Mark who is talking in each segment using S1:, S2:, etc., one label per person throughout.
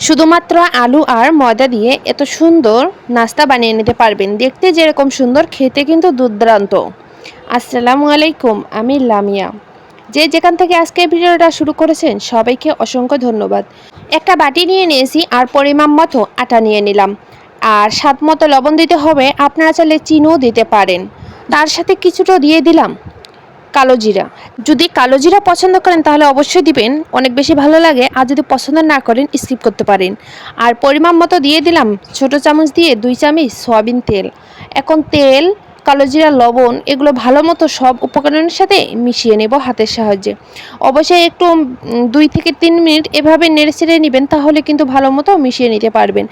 S1: শুধুমাত্র আলু আর ময়দা দিয়ে এত সুন্দর নাস্তা বানিয়ে নিতে পারবেন। দেখতে যেরকম সুন্দর, খেতে কিন্তু দুর্দান্ত। আসসালামু আলাইকুম, আমি লামিয়া। যে যেখান থেকে আজকে ভিডিওটা শুরু করেছেন সবাইকে অসংখ্য ধন্যবাদ। একটা বাটি নিয়ে নিয়েছি আর পরিমাণ মতো আটা নিয়ে নিলাম, আর স্বাদ মতো লবণ দিতে হবে। আপনারা চাইলে চিনিও দিতে পারেন। তার সাথে কিছুটা দিয়ে দিলাম কালো জিরা। যদি কালো জিরা পছন্দ করেন তাহলে অবশ্যই দিবেন, অনেক বেশি ভালো লাগে। আর যদি পছন্দ না করেন স্কিপ করতে পারেন। আর পরিমাণ মতো দিয়ে দিলাম ছোট চামচ দিয়ে 2 চামচ সয়াবিন তেল। এখন তেল, কালো জিরা, লবণ এগুলো ভালো মতো সব উপকরণের সাথে মিশিয়ে নেব হাতের সাহায্যে। অবশ্যই একটু 2 থেকে 3 মিনিট এভাবে নেড়ে চেড়ে নেবেন, তাহলে কিন্তু ভালো মতো মিশিয়ে নিতে পারবেন।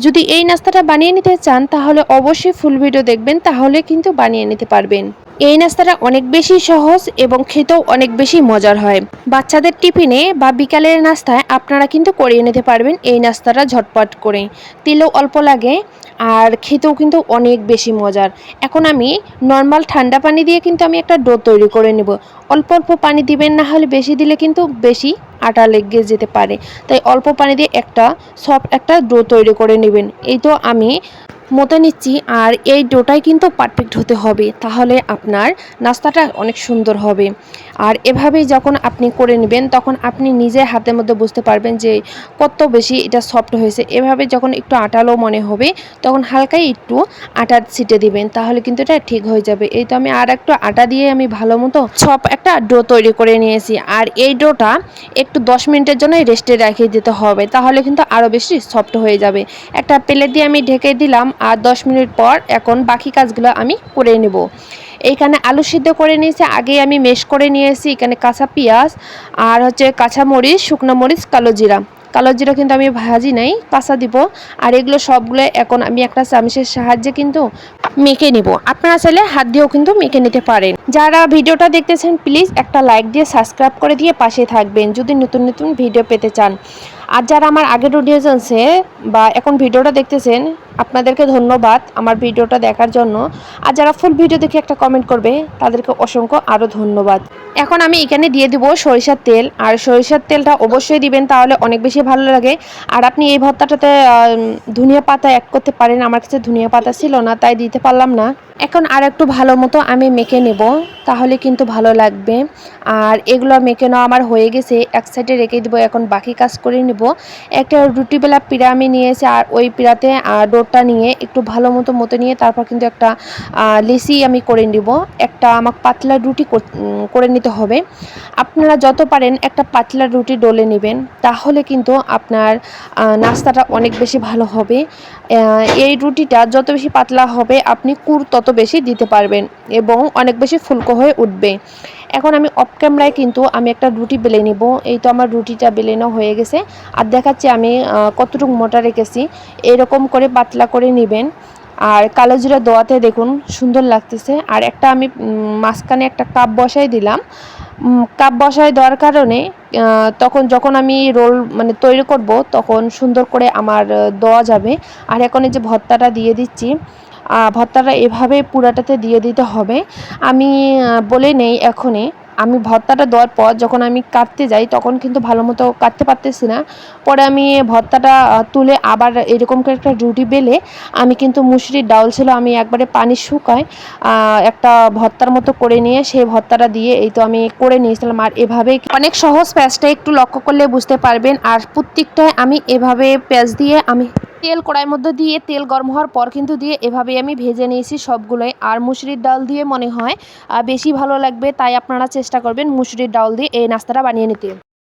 S1: যদি এই নাস্তাটা বানিয়ে নিতে চান তাহলে অবশ্যই ফুল ভিডিও দেখবেন, তাহলে কিন্তু বানিয়ে নিতে পারবেন। এই নাস্তাটা অনেক বেশি সহজ এবং খেতেও অনেক বেশি মজার হয়। বাচ্চাদের টিফিনে বা বিকালের নাস্তায় আপনারা কিন্তু করিয়ে নিতে পারবেন এই নাস্তাটা ঝটপট করে। তেলও অল্প লাগে আর খেতেও কিন্তু অনেক বেশি মজার। এখন আমি নর্মাল ঠান্ডা পানি দিয়ে কিন্তু আমি একটা ডো তৈরি করে নেব। অল্প অল্প পানি দিবেন, না হলে বেশি দিলে কিন্তু বেশি আটা লেগে যেতে পারে। তাই অল্প পানি দিয়ে একটা সফট একটা ডো তৈরি করে নেবেন। এই তো আমি মতে নিচ্ছি, আর এই ডোটাই কিন্তু পারফেক্ট হতে হবে, তাহলে আপনার নাস্তাটা অনেক সুন্দর হবে। আর এভাবেই যখন আপনি করে নেবেন তখন আপনি নিজে হাতের মধ্যে বুঝতে পারবেন যে কত বেশি এটা সফট হয়েছে। এভাবে যখন একটু আটালো মনে হবে তখন হালকাই একটু আটা ছিটে দিবেন, তাহলে কিন্তু এটা ঠিক হয়ে যাবে। এই তো আমি আর একটু আটা দিয়ে আমি ভালো মতো সব একটা ডো তৈরি করে নিয়েছি। আর এই ডোটা একটু 10 মিনিটের জন্য রেস্টে রেখে দিতে হবে, তাহলে কিন্তু আরও বেশি সফট হয়ে যাবে। একটা প্লেট দিয়ে আমি ঢেকে দিলাম, আর 10 মিনিট পর এখন বাকি কাজগুলো আমি করে নেব। এইখানে আলু সিদ্ধ করে নিয়েছি, আগে আমি মেশ করে নিয়েছি। এখানে কাঁচা পেঁয়াজ আর কাঁচা মরিচ, শুকনো মরিচ, কালো জিরা। কালো জিরা কিন্তু আমি ভাজি নাই, কাঁচা দিব। আর এগুলো সবগুলো এখন আমি একটা চামচের সাহায্যে কিন্তু মেখে নিব। আপনারা চাইলে হাত দিয়েও কিন্তু মেখে নিতে পারেন। যারা ভিডিওটা দেখতেছেন প্লিজ একটা লাইক দিয়ে সাবস্ক্রাইব করে দিয়ে পাশে থাকবেন যদি নতুন নতুন ভিডিও পেতে চান। আর যারা আমার আগের ভিডিও চলছে বা এখন ভিডিওটা দেখতেছেন, আপনাদেরকে ধন্যবাদ আমার ভিডিওটা দেখার জন্য। আর যারা ফুল ভিডিও দেখে একটা কমেন্ট করবে তাদেরকে অসংখ্য আরও ধন্যবাদ। এখন আমি এখানে দিয়ে দিব সরিষার তেল, আর সরিষার তেলটা অবশ্যই দিবেন, তাহলে অনেক বেশি ভালো লাগে। আর আপনি এই ভর্তাটাতে ধনিয়া পাতা অ্যাড করতে পারেন। আমার কাছে ধনিয়া পাতা ছিল না, তাই দিতে পারলাম না। এখন আর একটু ভালো মতো আমি মেখে নেব, তাহলে কিন্তু ভালো লাগবে। আর এগুলো মেখে নেওয়া আমার হয়ে গেছে, এক সাইডে রেখে দেবো। এখন বাকি কাজ করে নেব। একটা রুটিবেলা পিড়া আমি নিয়েছি, আর ওই পিড়াতে ডোরটা নিয়ে একটু ভালো মতো মতো নিয়ে তারপর কিন্তু একটা লেসি আমি করে নিব। একটা আমাকে পাতলা রুটি করে নিতে হবে। আপনারা যত পারেন একটা পাতলা রুটি ডলে নেবেন, তাহলে কিন্তু আপনার নাস্তাটা অনেক বেশি ভালো হবে। এই রুটিটা যত বেশি পাতলা হবে আপনি কুর তত বেশি দিতে পারবেন এবং অনেক বেশি ফুলকো হয়ে উঠবে। এখন আমি অফ ক্যামেরায় কিন্তু আমি একটা রুটি বেলে নিব। এই তো আমার রুটিটা বেলেনো হয়ে গেছে, আর দেখাচ্ছি আমি কতটুকু মোটা রেখেছি। এরকম করে পাতলা করে নেবেন। আর কালো জিরা দোয়াতে দেখুন সুন্দর লাগতেছে। আর একটা আমি মাঝখানে একটা কাপ বসাই দিলাম। কাপ বসায় দেওয়ার কারণে তখন যখন আমি রোল মানে তৈরি করব তখন সুন্দর করে আমার দেওয়া যাবে। আর এখন এই যে ভর্তাটা দিয়ে দিচ্ছি, ভর্তাটা এভাবে পুরাটাতে দিয়ে দিতে হবে। আমি বলে নেই এখনই, আমি ভর্তাটা দেওয়ার পর যখন আমি কাটতে যাই তখন কিন্তু ভালো মতো কাটতে পারতেছি না। পরে আমি ভর্তাটা তুলে আবার এরকম করে একটা রুটি বেলে আমি কিন্তু মুসুরির ডাউল ছিল, আমি একবারে পানি শুকায় একটা ভর্তার মতো করে নিয়ে সেই ভর্তাটা দিয়ে এই তো আমি করে নিয়েছিলাম। আর এভাবেই অনেক সহজ, পেঁয়াজটা একটু লক্ষ্য করলে বুঝতে পারবেন। আর প্রত্যেকটায় আমি এভাবে পেঁয়াজ দিয়ে আমি তেল কড়াইয়ের মধ্যে দিয়ে তেল গরম হওয়ার পর কিন্তু দিয়ে এভাবেই আমি ভেজে নিয়েছি সবগুলোই। আর মুসুরির ডাল দিয়ে মনে হয় বেশি ভালো লাগবে, তাই আপনারা চেষ্টা করবেন মুসুরির ডাল দিয়ে এই নাস্তাটা বানিয়ে নিতে।